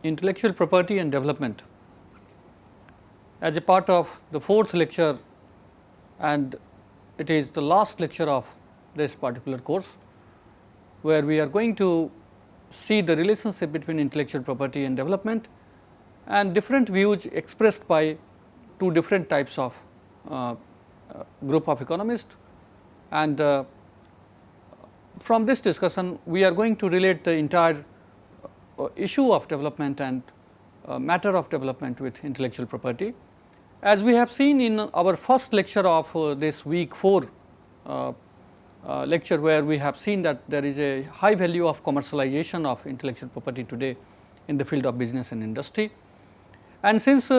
intellectual property and development as a part of the fourth lecture, and it is the last lecture of this particular course, where we are going to see the relationship between intellectual property and development and different views expressed by two different types of group of economists. And from this discussion we are going to relate the entire issue of development and matter of development with intellectual property. As we have seen in our first lecture of this week 4 lecture, where we have seen that there is a high value of commercialization of intellectual property today in the field of business and industry. And since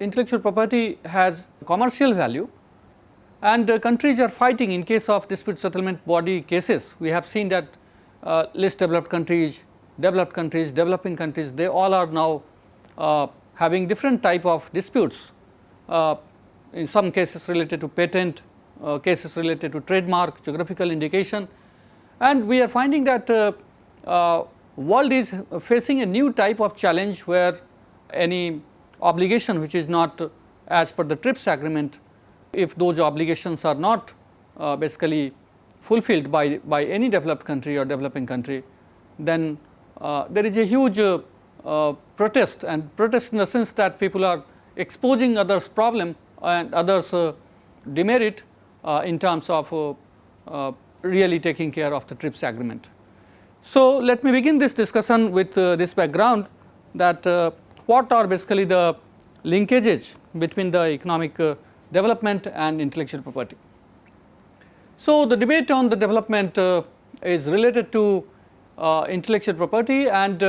intellectual property has commercial value and countries are fighting in case of dispute settlement body cases, we have seen that less developed countries, developing countries, they all are now having different type of disputes, in some cases related to patent, cases related to trademark, geographical indication, and we are finding that world is facing a new type of challenge where any obligation which is not as per the TRIPS agreement, if those obligations are not basically fulfilled by any developed country or developing country, then there is a huge protest, and protest in the sense that people are exposing others' problem and others' demerit in terms of really taking care of the TRIPS agreement. So, let me begin this discussion with this background, that what are basically the linkages between the economic development and intellectual property. So, the debate on the development is related to intellectual property, and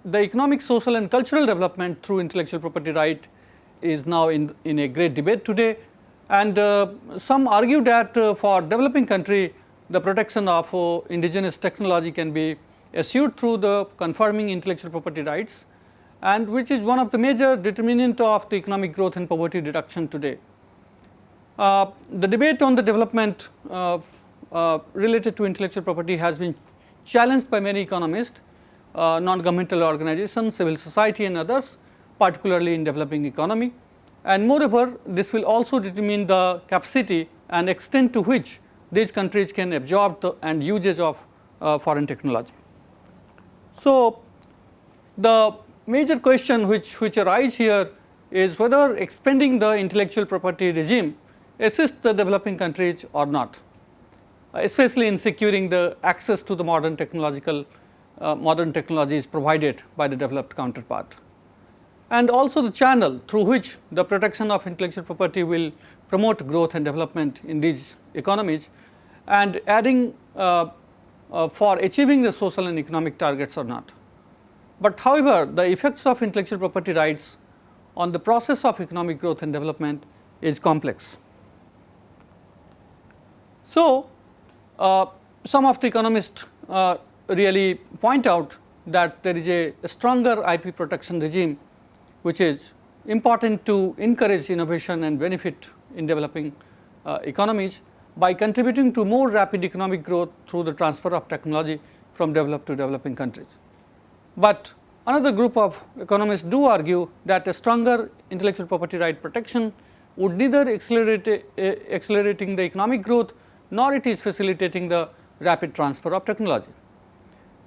the economic, social and cultural development through intellectual property right is now in a great debate today. And some argue that for developing country the protection of indigenous technology can be assured through the confirming intellectual property rights, and which is one of the major determinant of the economic growth and poverty reduction today. The debate on the development related to intellectual property has been challenged by many economists, non-governmental organizations, civil society and others, particularly in developing economy. And moreover, this will also determine the capacity and extent to which these countries can absorb the and usage of foreign technology. So, the major question which arise here is whether expanding the intellectual property regime assists the developing countries or not, especially in securing the access to the modern technologies provided by the developed counterpart, and also the channel through which the protection of intellectual property will promote growth and development in these economies, and adding for achieving the social and economic targets or not. But however, the effects of intellectual property rights on the process of economic growth and development is complex. So, some of the economists really point out that there is a stronger IP protection regime which is important to encourage innovation and benefit in developing economies by contributing to more rapid economic growth through the transfer of technology from developed to developing countries. But another group of economists do argue that a stronger intellectual property right protection would neither accelerating the economic growth, nor it is facilitating the rapid transfer of technology,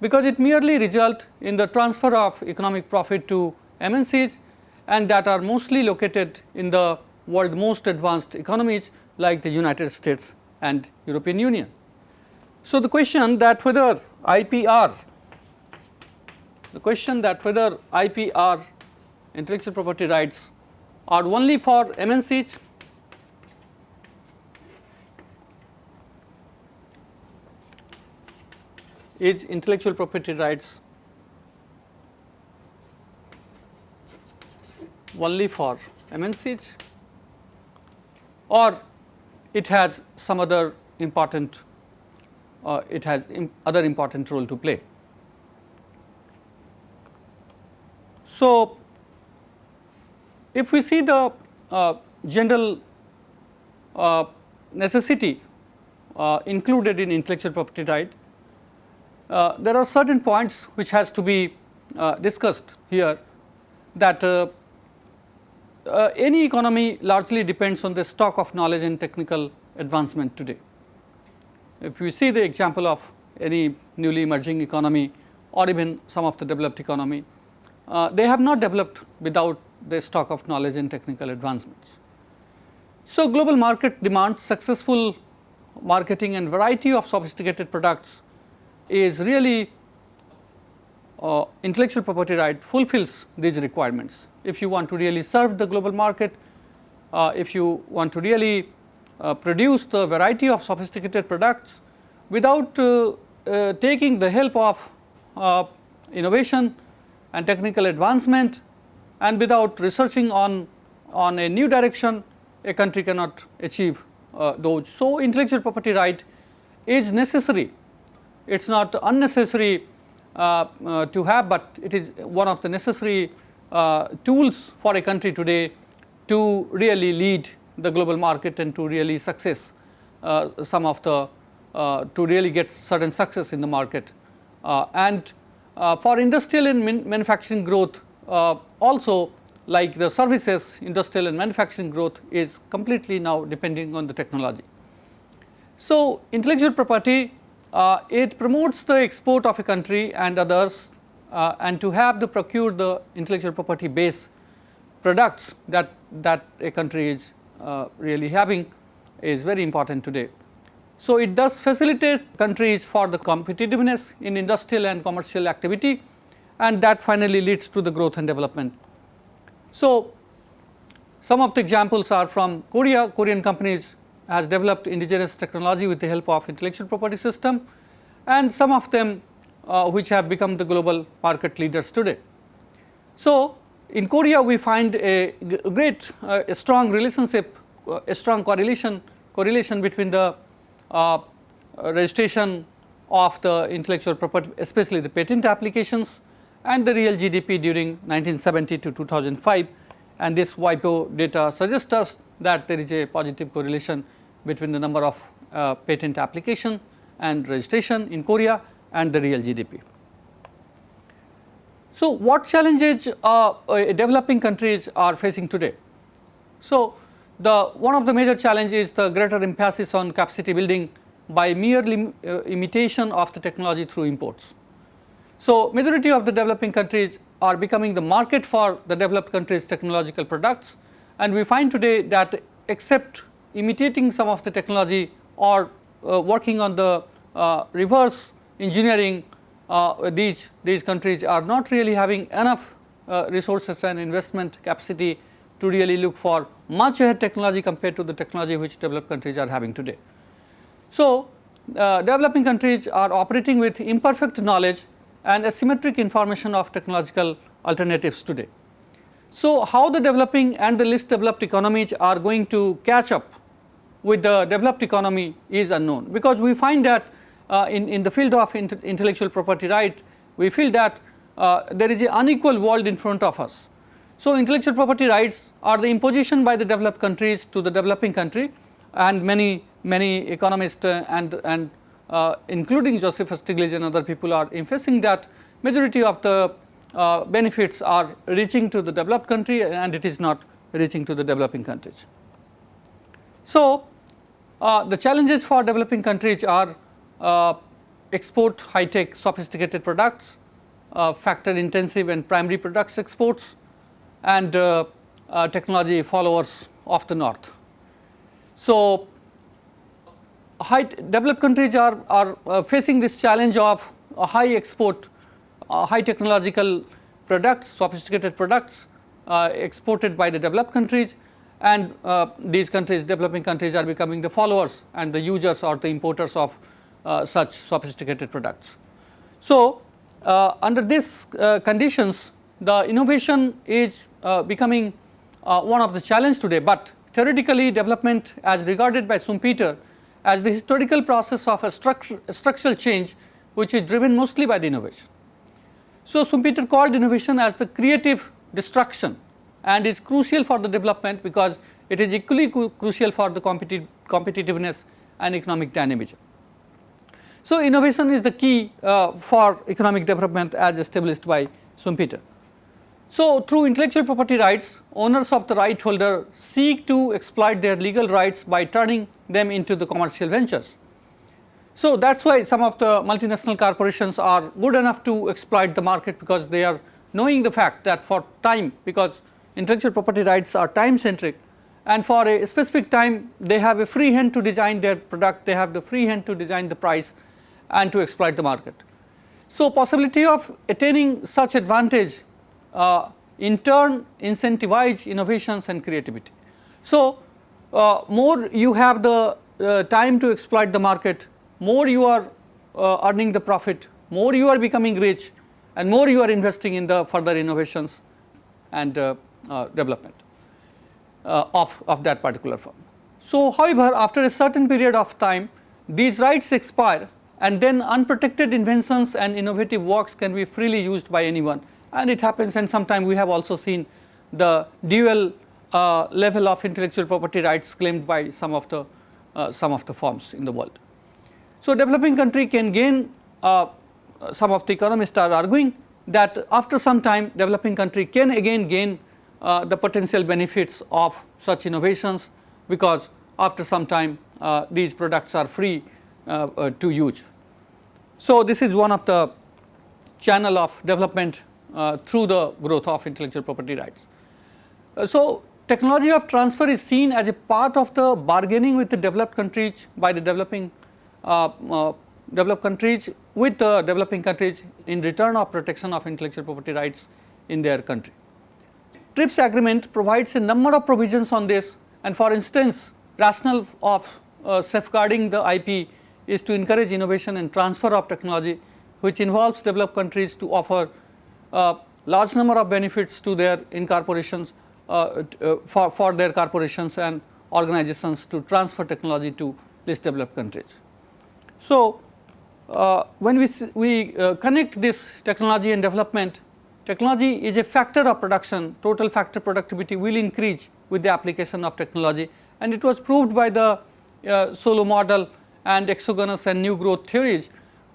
because it merely result in the transfer of economic profit to MNCs, and that are mostly located in the world most advanced economies like the United States and European Union. So, the question that whether IPR intellectual property rights are only for MNCs is intellectual property rights only for MNCs, or it has some other important other important role to play. So, if we see the general necessity included in intellectual property right, there are certain points which has to be discussed here that any economy largely depends on the stock of knowledge and technical advancement today. If you see the example of any newly emerging economy or even some of the developed economy, they have not developed without the stock of knowledge and technical advancements. So, global market demands successful marketing and variety of sophisticated products is really intellectual property right fulfills these requirements. If you want to really serve the global market, if you want to really produce the variety of sophisticated products without taking the help of innovation and technical advancement, and without researching on a new direction, a country cannot achieve those. So, intellectual property right is necessary, it is not unnecessary to have, but it is one of the necessary tools for a country today to really lead the global market and to really success some of the to really get certain success in the market. And for industrial and manufacturing growth also, like the services, industrial and manufacturing growth is completely now depending on the technology. So, intellectual property it promotes the export of a country and others, and to have the procure the intellectual property based products that a country is really having is very important today. So, it does facilitate countries for the competitiveness in industrial and commercial activity, and that finally leads to the growth and development. So, some of the examples are from Korea. Korean companies has developed indigenous technology with the help of intellectual property system, and some of them which have become the global market leaders today. So, in Korea we find a great a strong relationship, a strong correlation between the registration of the intellectual property, especially the patent applications, and the real GDP during 1970 to 2005, and this WIPO data suggests us that there is a positive correlation between the number of patent application and registration in Korea and the real GDP. So, what challenges developing countries are facing today? So, one of the major challenges is the greater emphasis on capacity building by merely imitation of the technology through imports. So, majority of the developing countries are becoming the market for the developed countries' technological products, and we find today that except imitating some of the technology or working on the reverse engineering, these countries are not really having enough resources and investment capacity to really look for much ahead technology compared to the technology which developed countries are having today. So, developing countries are operating with imperfect knowledge and asymmetric information of technological alternatives today. So, how the developing and the least developed economies are going to catch up with the developed economy is unknown, because we find that in the field of intellectual property right, we feel that there is an unequal world in front of us. So, intellectual property rights are the imposition by the developed countries to the developing country, and many economists and including Joseph Stiglitz and other people are emphasizing that majority of the benefits are reaching to the developed country and it is not reaching to the developing countries. So, the challenges for developing countries are export high-tech sophisticated products, factor intensive and primary products exports, and technology followers of the north. So, developed countries are facing this challenge of high export, high technological products, sophisticated products exported by the developed countries, and these countries, developing countries, are becoming the followers and the users or the importers of such sophisticated products. So, under these conditions, the innovation is becoming one of the challenge today, but theoretically development as regarded by Schumpeter as the historical process of a structural change which is driven mostly by the innovation. So, Schumpeter called innovation as the creative destruction and is crucial for the development because it is equally crucial for the competitiveness and economic dynamism. So, innovation is the key for economic development as established by Schumpeter. So, through intellectual property rights, owners of the right holder seek to exploit their legal rights by turning them into the commercial ventures. So, that is why some of the multinational corporations are good enough to exploit the market, because they are knowing the fact that for time, because intellectual property rights are time centric, and for a specific time they have a free hand to design their product, they have the free hand to design the price and to exploit the market. So, possibility of attaining such advantage in turn incentivize innovations and creativity. So, more you have the time to exploit the market, more you are earning the profit, more you are becoming rich, and more you are investing in the further innovations and development of that particular firm. So, however, after a certain period of time these rights expire, and then unprotected inventions and innovative works can be freely used by anyone, and it happens, and sometimes we have also seen the dual level of intellectual property rights claimed by some of the firms in the world. So, developing country can gain, some of the economists are arguing that after some time developing country can again gain the potential benefits of such innovations, because after some time these products are free to use. So, this is one of the channel of development through the growth of intellectual property rights. So, technology of transfer is seen as a part of the bargaining with the developed countries by the developed countries with the developing countries in return of protection of intellectual property rights in their country. TRIPS agreement provides a number of provisions on this, and for instance, rationale of safeguarding the IP is to encourage innovation and transfer of technology, which involves developed countries to offer large number of benefits to their incorporations for their corporations and organizations to transfer technology to least developed countries. So, when we connect this technology and development, technology is a factor of production, total factor productivity will increase with the application of technology, and it was proved by the Solow model and exogenous and new growth theories.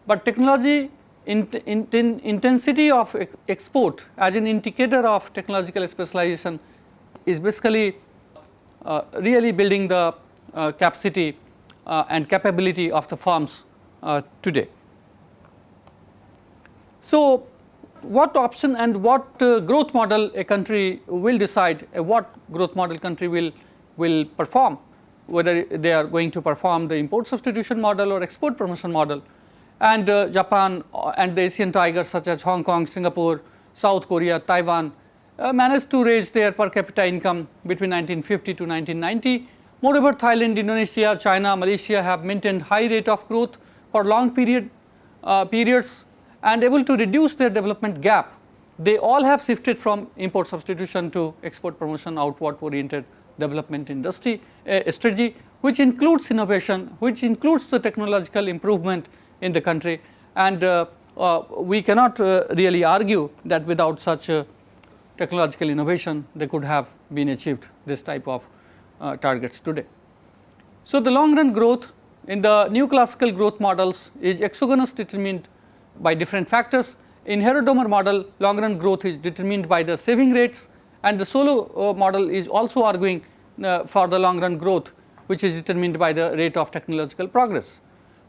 But technology intensity of export as an indicator of technological specialization is basically really building the capacity and capability of the firms today. So, what option and what growth model a country will decide, what growth model country will perform, whether they are going to perform the import substitution model or export promotion model. And Japan and the Asian tigers such as Hong Kong, Singapore, South Korea, Taiwan managed to raise their per capita income between 1950 to 1990. Moreover, Thailand, Indonesia, China, Malaysia have maintained high rate of growth for long periods and able to reduce their development gap. They all have shifted from import substitution to export promotion outward oriented development industry strategy, which includes innovation, which includes the technological improvement in the country, and we cannot really argue that without such technological innovation they could have been achieved this type of targets today. So, the long run growth in the new classical growth models is exogenous, determined by different factors. In Harrod-Domar model, long run growth is determined by the saving rates, and the Solow model is also arguing for the long run growth, which is determined by the rate of technological progress.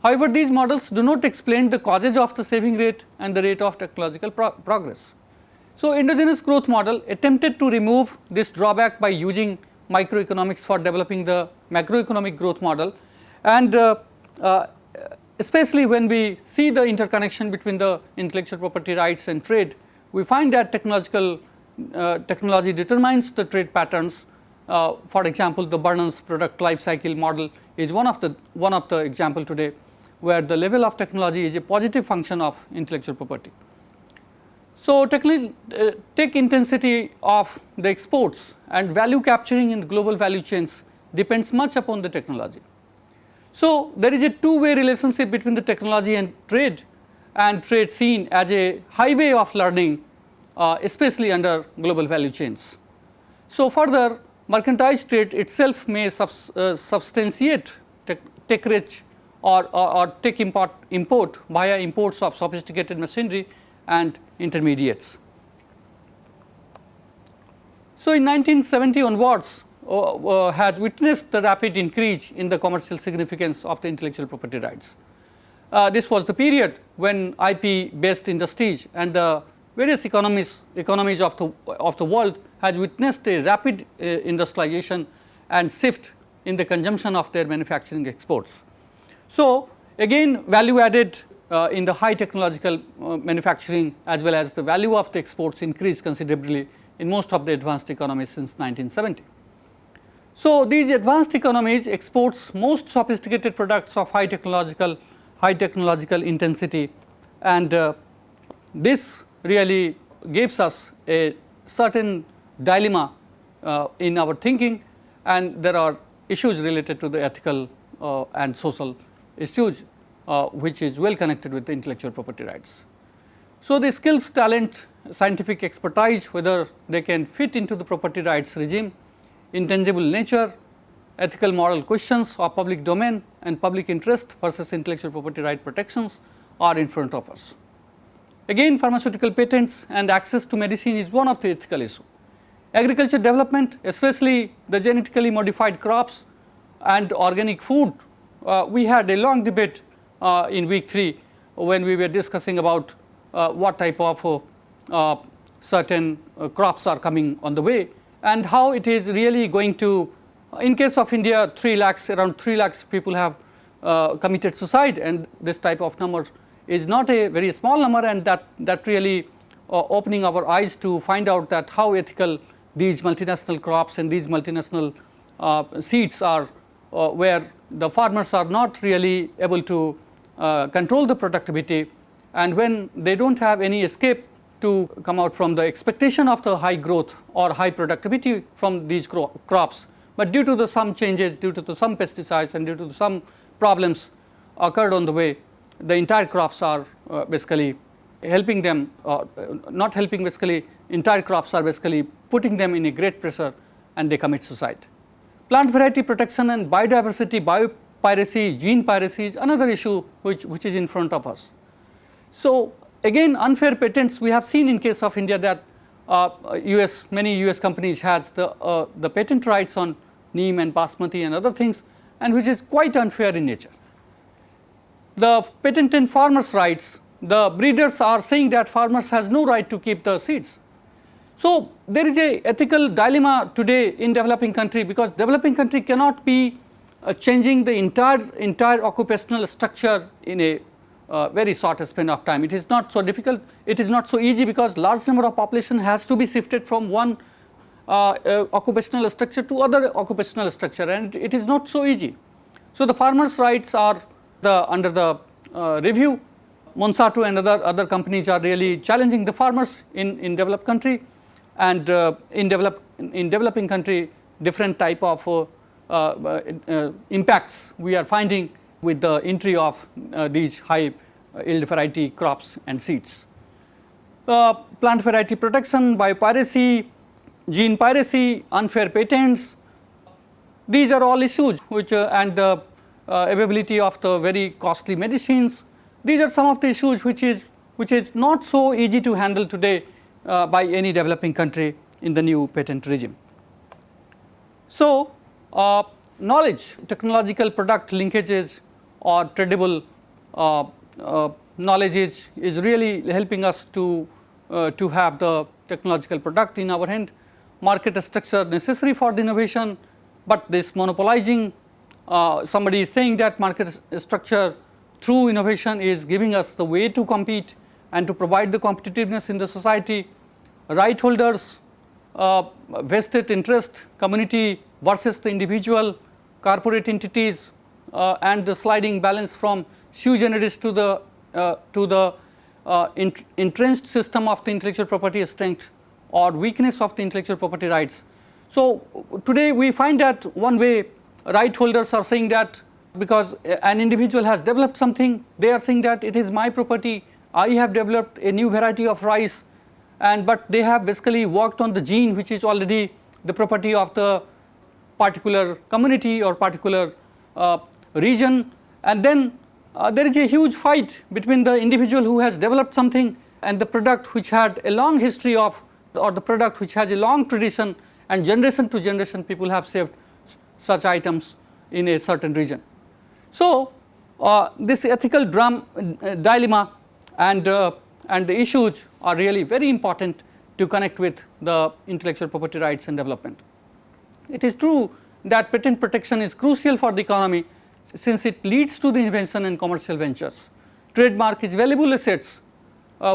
However, these models do not explain the causes of the saving rate and the rate of technological progress. So, endogenous growth model attempted to remove this drawback by using microeconomics for developing the macroeconomic growth model, and especially when we see the interconnection between the intellectual property rights and trade, we find that technology determines the trade patterns. For example, the Burnham's product life cycle model is one of the example today, where the level of technology is a positive function of intellectual property. So, tech intensity of the exports and value capturing in the global value chains depends much upon the technology. So, there is a two-way relationship between the technology and trade seen as a highway of learning, especially under global value chains. So, further, mercantile trade itself may substantiate tech rich or tech import via imports of sophisticated machinery and intermediates. So, in 1970 onwards has witnessed the rapid increase in the commercial significance of the intellectual property rights. This was the period when IP based industries and the various economies of the world had witnessed a rapid industrialization and shift in the consumption of their manufacturing exports. So, again value added in the high technological manufacturing as well as the value of the exports increased considerably in most of the advanced economies since 1970. So, these advanced economies exports most sophisticated products of high technological intensity, and this really gives us a certain dilemma in our thinking, and there are issues related to the ethical and social issues which is well connected with the intellectual property rights. So, the skills, talent, scientific expertise, whether they can fit into the property rights regime, intangible nature, ethical moral questions of public domain and public interest versus intellectual property right protections are in front of us. Again, pharmaceutical patents and access to medicine is one of the ethical issues. Agriculture development, especially the genetically modified crops and organic food, we had a long debate in week 3 when we were discussing about what type of certain crops are coming on the way and how it is really going to, in case of India, 3 lakhs, around 3 lakhs people have committed suicide, and this type of number is not a very small number, and that really opening our eyes to find out that how ethical these multinational crops and these multinational seeds are, where the farmers are not really able to control the productivity, and when they do not have any escape to come out from the expectation of the high growth or high productivity from these crops, but due to the some changes, due to the some pesticides and due to some problems occurred on the way, the entire crops are basically helping them, not helping, basically entire crops are basically putting them in a great pressure and they commit suicide. Plant variety protection and biodiversity, biopiracy, gene piracy is another issue which is in front of us. So, again unfair patents, we have seen in case of India that many US companies has the patent rights on neem and basmati and other things, and which is quite unfair in nature. The patent in farmers' rights, the breeders are saying that farmers has no right to keep the seeds. So, there is a ethical dilemma today in developing country, because developing country cannot be changing the entire occupational structure in a very short span of time. It is not so difficult, it is not so easy, because large number of population has to be shifted from one occupational structure to other occupational structure, and it is not so easy. So, the farmers' rights are under the review. Monsanto and other companies are really challenging the farmers in developed country, and in developing country different type of impacts we are finding with the entry of these high yield variety crops and seeds. Plant variety protection, biopiracy, gene piracy, unfair patents, these are all issues which and the availability of the very costly medicines. These are some of the issues which is not so easy to handle today by any developing country in the new patent regime. So, knowledge, technological product linkages or tradable knowledge is really helping us to have the technological product in our hand. Market structure necessary for the innovation, but this monopolizing, somebody is saying that market structure through innovation is giving us the way to compete and to provide the competitiveness in the society. Right holders, vested interest, community versus the individual, corporate entities, and the sliding balance from sui generis to the entrenched system of the intellectual property strength or weakness of the intellectual property rights. So, today we find that one way right holders are saying that because an individual has developed something, they are saying that it is my property, I have developed a new variety of rice, but they have basically worked on the gene which is already the property of the particular community or particular region, and then there is a huge fight between the individual who has developed something and the product which had a long history of, or the product which has a long tradition and generation to generation people have saved such items in a certain region. So, this ethical dilemma and the issues are really very important to connect with the intellectual property rights and development. It is true that patent protection is crucial for the economy since it leads to the invention and commercial ventures. Trademark is valuable assets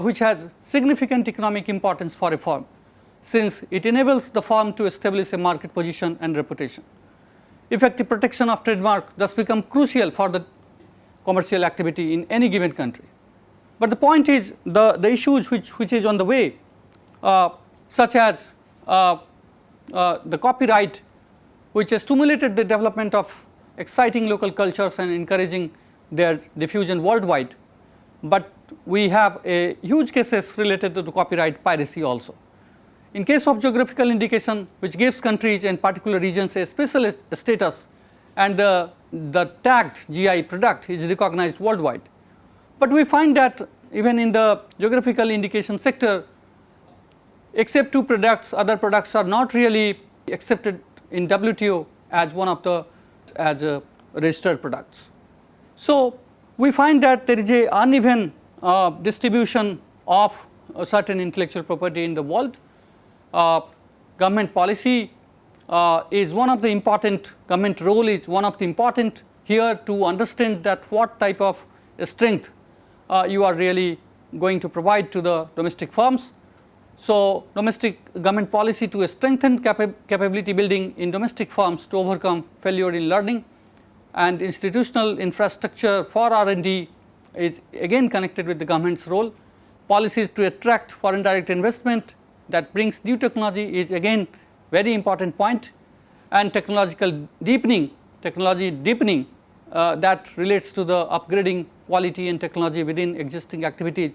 which has significant economic importance for a firm since it enables the firm to establish a market position and reputation. Effective protection of trademark thus become crucial for the commercial activity in any given country. But the point is the issues which is on the way such as the copyright, which has stimulated the development of exciting local cultures and encouraging their diffusion worldwide, but we have a huge cases related to the copyright piracy also. In case of geographical indication, which gives countries and particular regions a special status, and the tagged GI product is recognized worldwide. But we find that even in the geographical indication sector, except 2 products, other products are not really accepted in WTO as one of the registered products. So, we find that there is a uneven distribution of certain intellectual property in the world. Government policy is one of the important, government role is one of the important here to understand that what type of strength you are really going to provide to the domestic firms. So, domestic government policy to strengthen capability building in domestic firms to overcome failure in learning, and institutional infrastructure for R&D is again connected with the government's role. Policies to attract foreign direct investment that brings new technology is again very important point, and technology deepening that relates to the upgrading quality and technology within existing activities,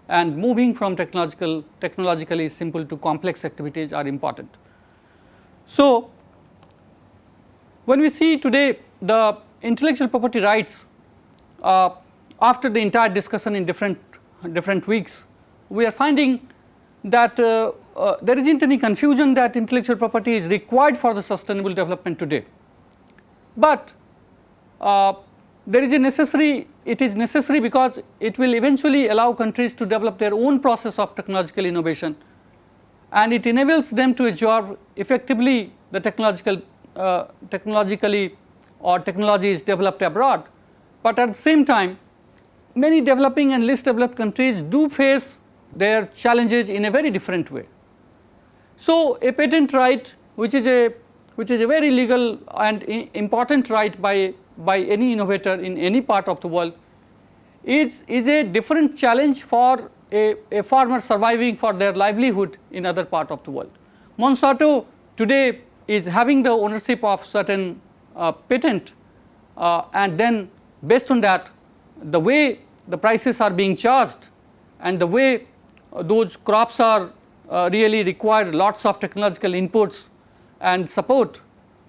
and moving from technologically simple to complex activities are important. So, when we see today the intellectual property rights, after the entire discussion in different weeks, we are finding that there isn't any confusion that intellectual property is required for the sustainable development today. But it is necessary because it will eventually allow countries to develop their own process of technological innovation, and it enables them to absorb effectively the technologically or technologies developed abroad. But at the same time, many developing and least developed countries do face their challenges in a very different way. So, a patent right which is a very legal and important right by any innovator in any part of the world is a different challenge for a farmer surviving for their livelihood in other part of the world. Monsanto today is having the ownership of certain patent, and then based on that, the way the prices are being charged and the way those crops are really require lots of technological inputs and support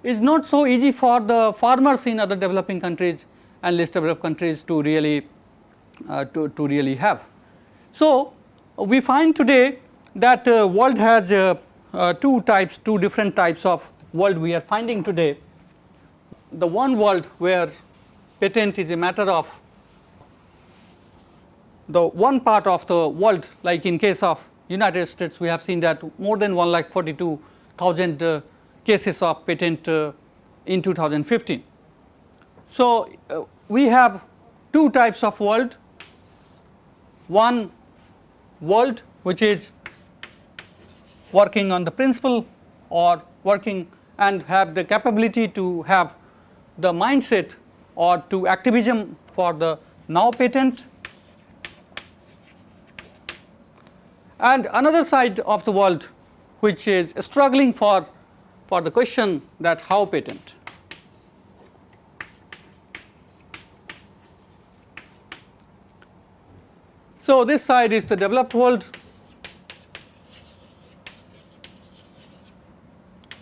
is not so easy for the farmers in other developing countries and least developed countries to really have. So, we find today that world has two different types of world we are finding today. The one world where patent is a matter of the one part of the world, like in case of United States, we have seen that more than 1,42,000 cases of patent in 2015. So, we have 2 types of world. One world which is working on the principle or working and have the capability to have the mindset or to activism for the now patent, and another side of the world which is struggling for the question that how patent. So, this side is the developed world,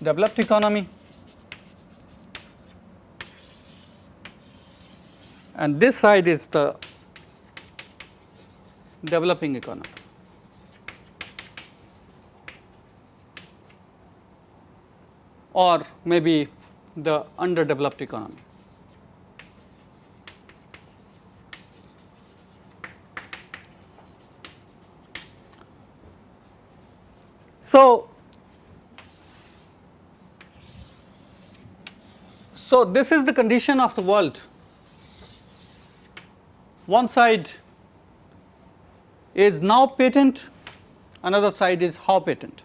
developed economy, and this side is the developing economy. or maybe the underdeveloped economy. So this is the condition of the world. One side is now patent, another side is how patent.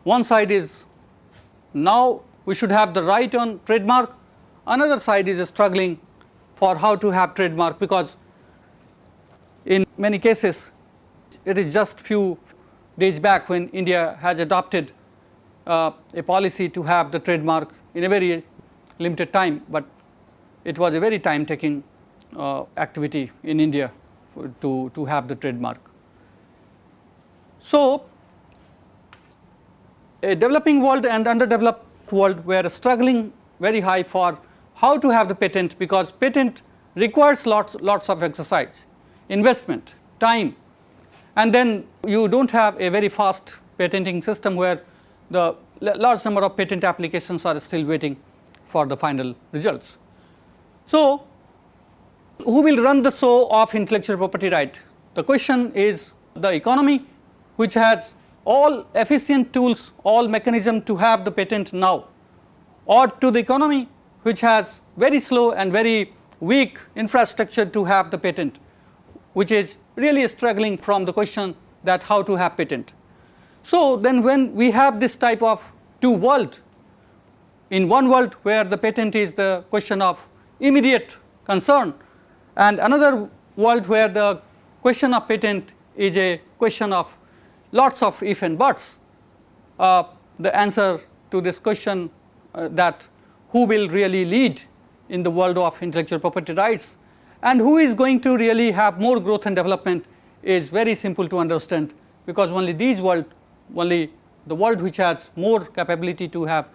One side is now we should have the right on trademark, another side is struggling for how to have trademark, because in many cases it is just few days back when India has adopted a policy to have the trademark in a very limited time, but it was a very time taking activity in India to have the trademark. So a developing world and underdeveloped world were struggling very high for how to have the patent, because patent requires lots of exercise, investment, time, and then you don't have a very fast patenting system where the large number of patent applications are still waiting for the final results. So who will run the show of intellectual property right? The question is the economy, which has all efficient tools, all mechanism to have the patent now, or to the economy which has very slow and very weak infrastructure to have the patent, which is really struggling from the question that how to have patent. So then when we have this type of two world, in one world where the patent is the question of immediate concern, and another world where the question of patent is a question of lots of if and buts, the answer to this question that who will really lead in the world of intellectual property rights and who is going to really have more growth and development is very simple to understand, because only the world which has more capability to have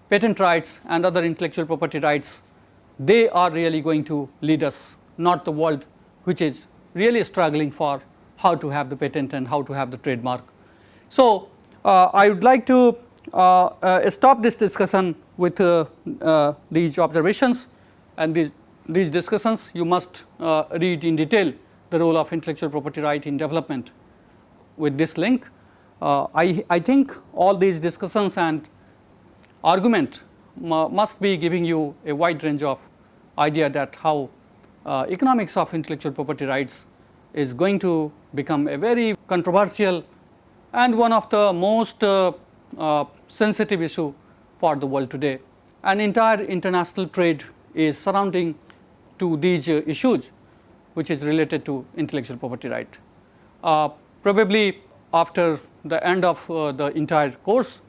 patent rights and other intellectual property rights, they are really going to lead us, not the world which is really struggling for how to have the patent and how to have the trademark. So I would like to stop this discussion with these observations, and these discussions you must read in detail the role of intellectual property right in development with this link. I think all these discussions and argument must be giving you a wide range of idea that how economics of intellectual property rights is going to become a very controversial and one of the most sensitive issue for the world today, and entire international trade is surrounding to these issues which is related to intellectual property right. Probably after the end of the entire course,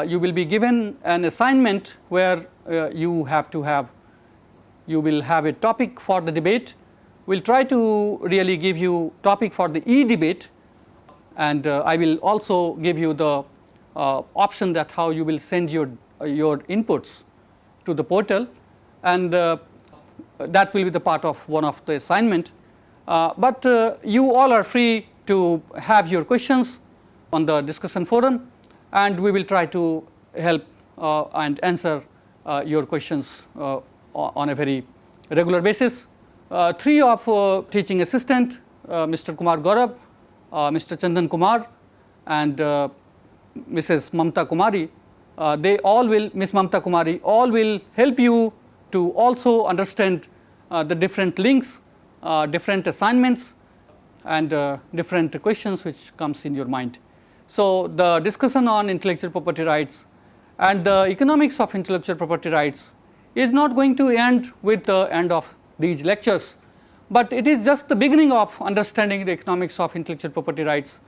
you will be given an assignment where you will have a topic for the debate. We will try to really give you topic for the e-debate, and I will also give you the option that how you will send your inputs to the portal, and that will be the part of one of the assignment. But you all are free to have your questions on the discussion forum, and we will try to help and answer your questions on a very regular basis. Three of teaching assistant, Mr. Kumar Gaurav, Mr. Chandan Kumar, and Mrs. Mamta Kumari, Ms. Mamta Kumari, all will help you to also understand the different links, different assignments, and different questions which comes in your mind. So the discussion on intellectual property rights and the economics of intellectual property rights is not going to end with the end of these lectures, but it is just the beginning of understanding the economics of intellectual property rights.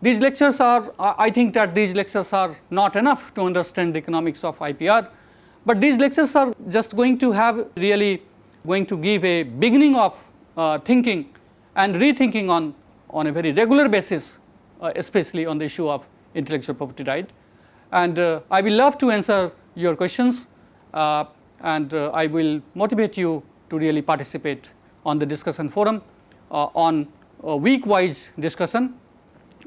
These lectures are, I think that these lectures are not enough to understand the economics of IPR, but these lectures are just going to have really going to give a beginning of thinking and rethinking on a very regular basis, especially on the issue of intellectual property right. And I will love to answer your questions, and I will motivate you to really participate on the discussion forum on a week wise discussion,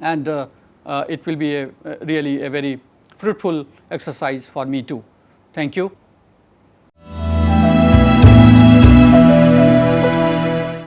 and it will be really a very fruitful exercise for me too. Thank you.